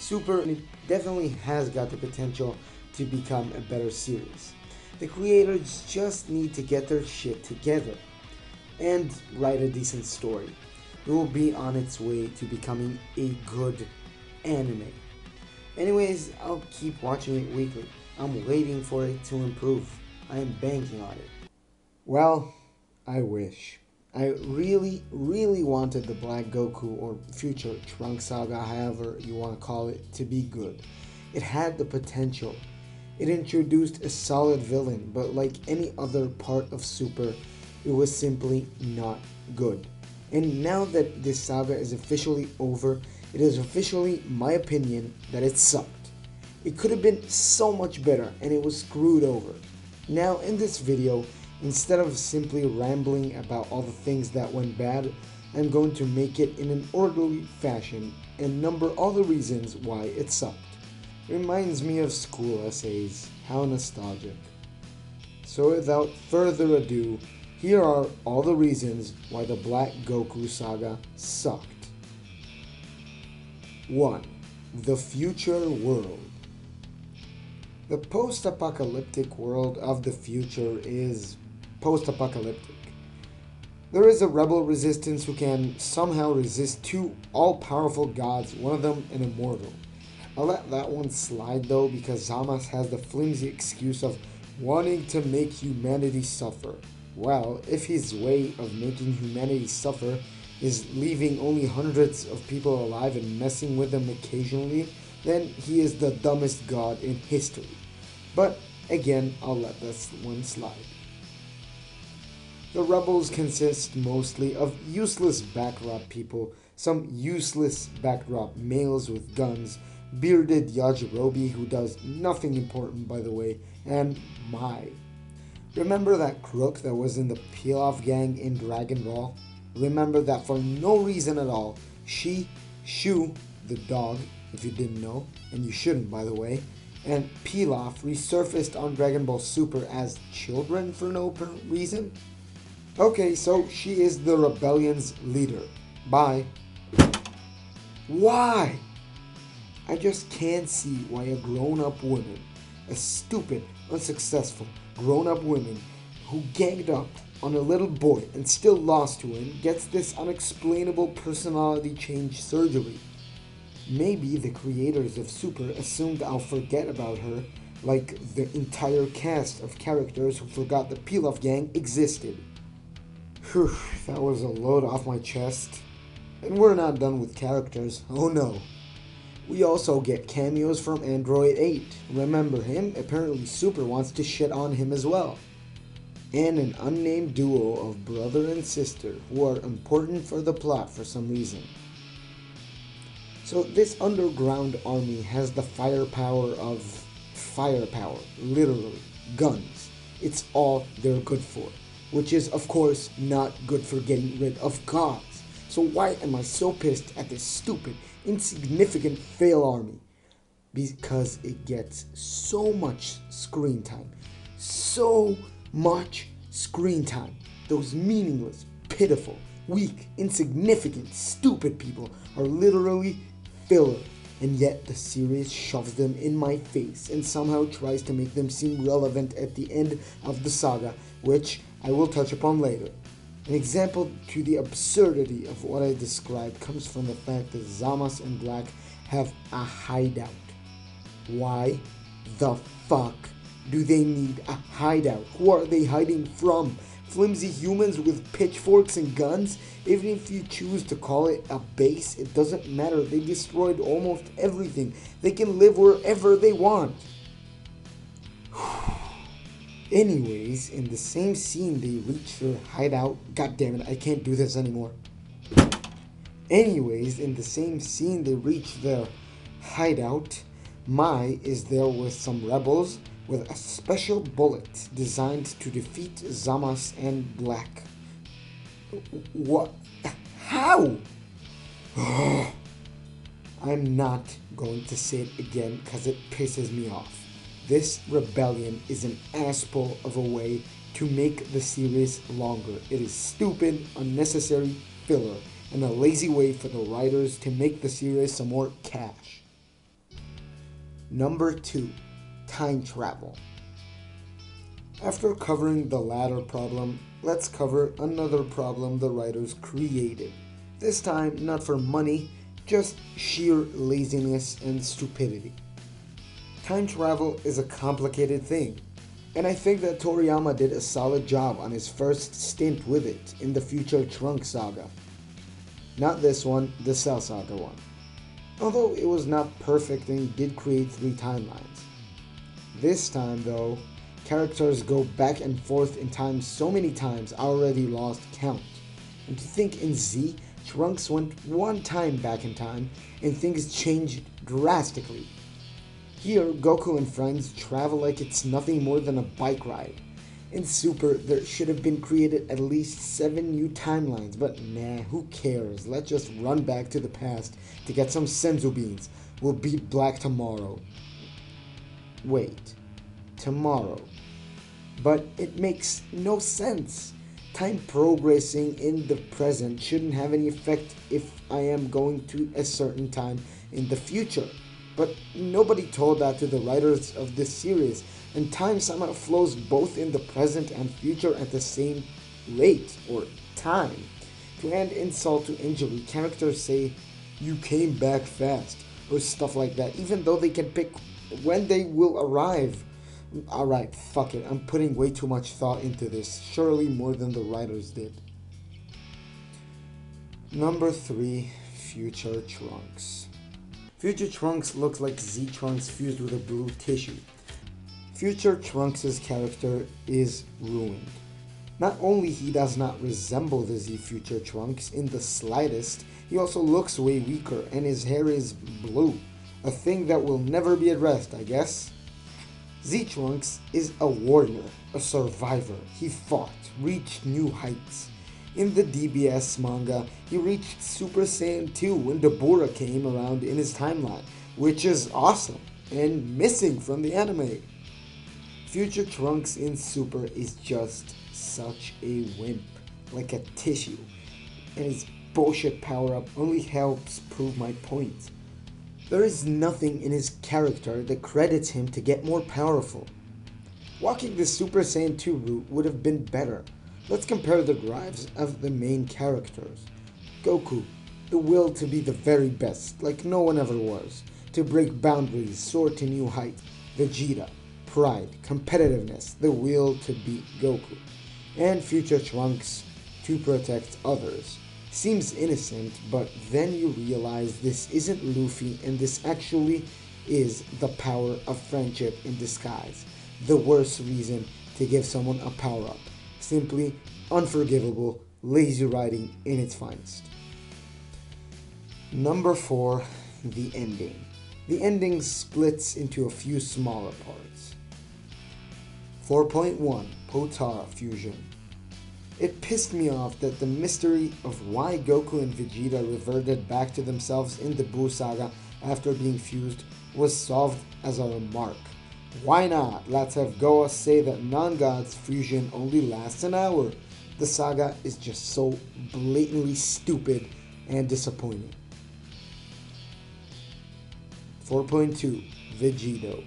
Super definitely has got the potential to become a better series. The creators just need to get their shit together and write a decent story. It will be on its way to becoming a good anime. Anyways, I'll keep watching it weekly. I'm waiting for it to improve. I am banking on it. Well, I wish. I really wanted the Black Goku or future Trunk Saga, however you want to call it, to be good. It had the potential. It introduced a solid villain, but like any other part of Super, it was simply not good. And now that this saga is officially over, it is officially my opinion that it sucked. It could have been so much better and it was screwed over. Now in this video, instead of simply rambling about all the things that went bad, I'm going to make it in an orderly fashion and number all the reasons why it sucked. Reminds me of school essays, how nostalgic. So without further ado, here are all the reasons why the Black Goku saga sucked. 1. The future world. The post-apocalyptic world of the future is post-apocalyptic. There is a rebel resistance who can somehow resist two all-powerful gods, one of them an immortal. I'll let that one slide though because Zamasu has the flimsy excuse of wanting to make humanity suffer. Well, if his way of making humanity suffer is leaving only hundreds of people alive and messing with them occasionally, then he is the dumbest god in history. But again, I'll let this one slide. The rebels consist mostly of useless backdrop people, some useless backdrop males with guns, bearded Yajirobe who does nothing important by the way, and Mai. Remember that crook that was in the peel-off gang in Dragon Ball? Remember that for no reason at all, Shu, the dog, if you didn't know, and you shouldn't by the way, and Pilaf resurfaced on Dragon Ball Super as children for no reason? Okay, so she is the rebellion's leader. Bye. Why? I just can't see why a grown-up woman, a stupid, unsuccessful, grown-up woman who ganged up on a little boy and still lost to him gets this unexplainable personality change surgery. Maybe the creators of Super assumed I'll forget about her like the entire cast of characters who forgot the Pilaf gang existed. Whew, that was a load off my chest. And we're not done with characters, oh no. We also get cameos from Android 8. Remember him? Apparently Super wants to shit on him as well. And an unnamed duo of brother and sister who are important for the plot for some reason. So this underground army has the firepower of firepower, literally, guns. It's all they're good for, which is of course not good for getting rid of gods. So why am I so pissed at this stupid, insignificant fail army? Because it gets so much screen time. So much screen time. Those meaningless, pitiful, weak, insignificant, stupid people are literally filler. And yet the series shoves them in my face and somehow tries to make them seem relevant at the end of the saga, which I will touch upon later. An example to the absurdity of what I described comes from the fact that Zamasu and Black have a hideout. Why the fuck do they need a hideout? Who are they hiding from? Flimsy humans with pitchforks and guns? Even if you choose to call it a base, it doesn't matter. They destroyed almost everything. They can live wherever they want. Anyways, in the same scene they reach their hideout. God damn it, I can't do this anymore. Anyways, in the same scene they reach their hideout, Mai is there with some rebels with a special bullet designed to defeat Zamasu and Black. What? How? I'm not going to say it again because it pisses me off. This rebellion is an asshole of a way to make the series longer. It is stupid, unnecessary filler, and a lazy way for the writers to make the series some more cash. Number 2. Time travel. After covering the latter problem, let's cover another problem the writers created. This time, not for money, just sheer laziness and stupidity. Time travel is a complicated thing, and I think that Toriyama did a solid job on his first stint with it in the Future Trunks saga. Not this one, the Cell Saga one. Although it was not perfect and he did create 3 timelines. This time though, characters go back and forth in time so many times I already lost count. And to think in Z, Trunks went 1 time back in time and things changed drastically. Here, Goku and friends travel like it's nothing more than a bike ride. In Super, there should have been created at least 7 new timelines, but nah, who cares? Let's just run back to the past to get some senzu beans. We'll beat Black tomorrow. Wait, tomorrow. But it makes no sense. Time progressing in the present shouldn't have any effect if I am going to a certain time in the future. But nobody told that to the writers of this series, and time somehow flows both in the present and future at the same rate, or time. To add insult to injury, characters say, "You came back fast," or stuff like that, even though they can pick when they will arrive. Alright, fuck it, I'm putting way too much thought into this, surely more than the writers did. Number 3, Future Trunks. Future Trunks looks like Z Trunks fused with a blue tissue. Future Trunks' character is ruined. Not only he does not resemble the Z Future Trunks in the slightest, he also looks way weaker and his hair is blue. A thing that will never be addressed, I guess. Z Trunks is a warrior, a survivor. He fought, reached new heights. In the DBS manga, he reached Super Saiyan 2 when Dabura came around in his timeline, which is awesome and missing from the anime. Future Trunks in Super is just such a wimp, like a tissue, and his bullshit power-up only helps prove my point. There is nothing in his character that credits him to get more powerful. Walking the Super Saiyan 2 route would have been better. Let's compare the drives of the main characters. Goku, the will to be the very best, like no one ever was, to break boundaries, soar to new heights. Vegeta, pride, competitiveness, the will to beat Goku. And Future Trunks, to protect others. Seems innocent, but then you realize this isn't Luffy and this actually is the power of friendship in disguise. The worst reason to give someone a power-up. Simply unforgivable, lazy writing in its finest. Number 4, the ending. The ending splits into a few smaller parts. 4.1, Potara Fusion. It pissed me off that the mystery of why Goku and Vegeta reverted back to themselves in the Buu Saga after being fused was solved as a remark. Why not? Let's have Goa say that non-gods fusion only lasts an hour. The saga is just so blatantly stupid and disappointing. 4.2, Vegito.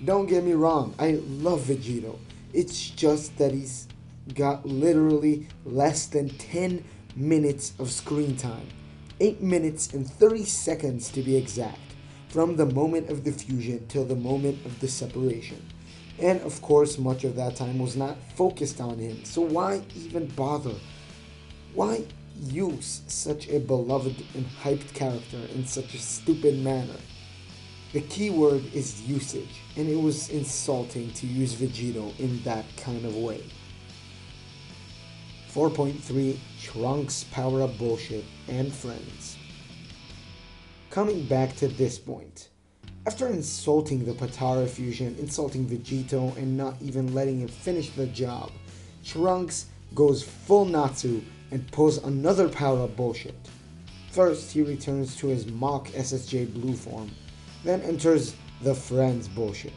Don't get me wrong, I love Vegito. It's just that he's got literally less than 10 minutes of screen time. 8 minutes and 30 seconds to be exact. From the moment of the fusion till the moment of the separation. And of course, much of that time was not focused on him, so why even bother? Why use such a beloved and hyped character in such a stupid manner? The key word is usage, and it was insulting to use Vegito in that kind of way. 4.3, Trunks power-up bullshit and friends. Coming back to this point, after insulting the Potara fusion, insulting Vegito, and not even letting him finish the job, Trunks goes full Natsu and pulls another power-up bullshit. First, he returns to his mock SSJ blue form, then enters the friends bullshit.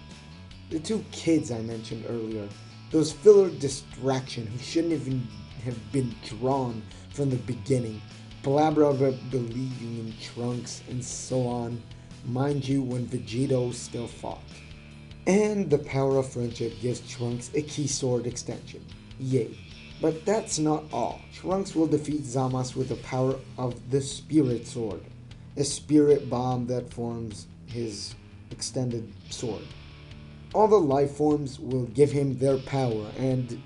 The 2 kids I mentioned earlier, those filler distraction who shouldn't even have been drawn from the beginning, blabber about believing in Trunks and so on. mind you, when Vegito still fought. And the power of friendship gives Trunks a key sword extension. Yay. But that's not all. Trunks will defeat Zamasu with the power of the Spirit Sword, a spirit bomb that forms his extended sword. All the life forms will give him their power, and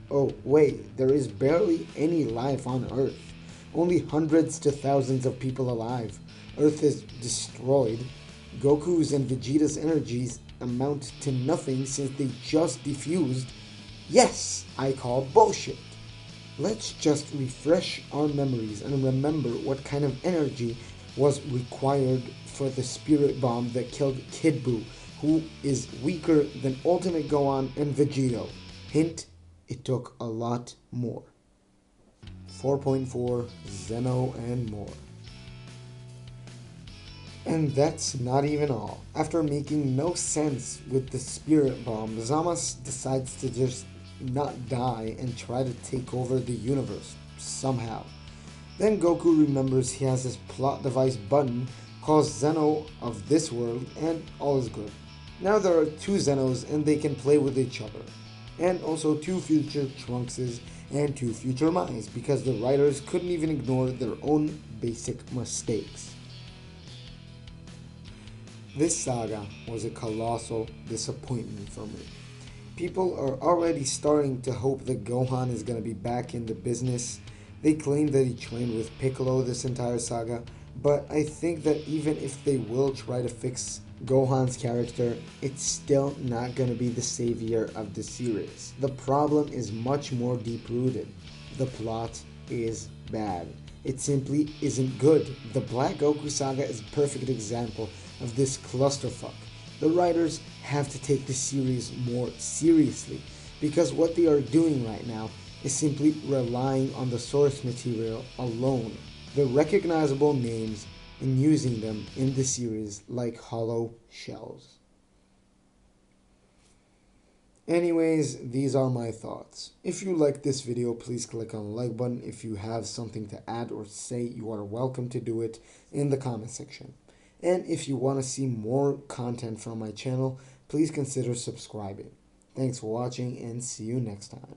oh wait, there is barely any life on Earth. Only hundreds to thousands of people alive. Earth is destroyed. Goku's and Vegeta's energies amount to nothing since they just diffused. Yes, I call bullshit. Let's just refresh our memories and remember what kind of energy was required for the spirit bomb that killed Kid Buu, who is weaker than Ultimate Gohan and Vegito. Hint, it took a lot more. 4.4, Zeno and more. And that's not even all. After making no sense with the spirit bomb, Zamasu decides to just not die and try to take over the universe somehow. Then Goku remembers he has his plot device button, calls Zeno of this world, and all is good. Now there are two Zenos and they can play with each other. And also two future Trunkses and two future Mai's, because the writers couldn't even ignore their own basic mistakes. This saga was a colossal disappointment for me. People are already starting to hope that Gohan is going to be back in the business. They claim that he trained with Piccolo this entire saga, but I think that even if they will try to fix Gohan's character, it's still not going to be the savior of the series. The problem is much more deep-rooted. The plot is bad. It simply isn't good. The Black Goku saga is a perfect example of this clusterfuck. The writers have to take the series more seriously, because what they are doing right now is simply relying on the source material alone, the recognizable names, and using them in the series like hollow shells. Anyways, these are my thoughts. If you like this video, please click on the like button. If you have something to add or say, you are welcome to do it in the comment section. And if you want to see more content from my channel, please consider subscribing. Thanks for watching and see you next time.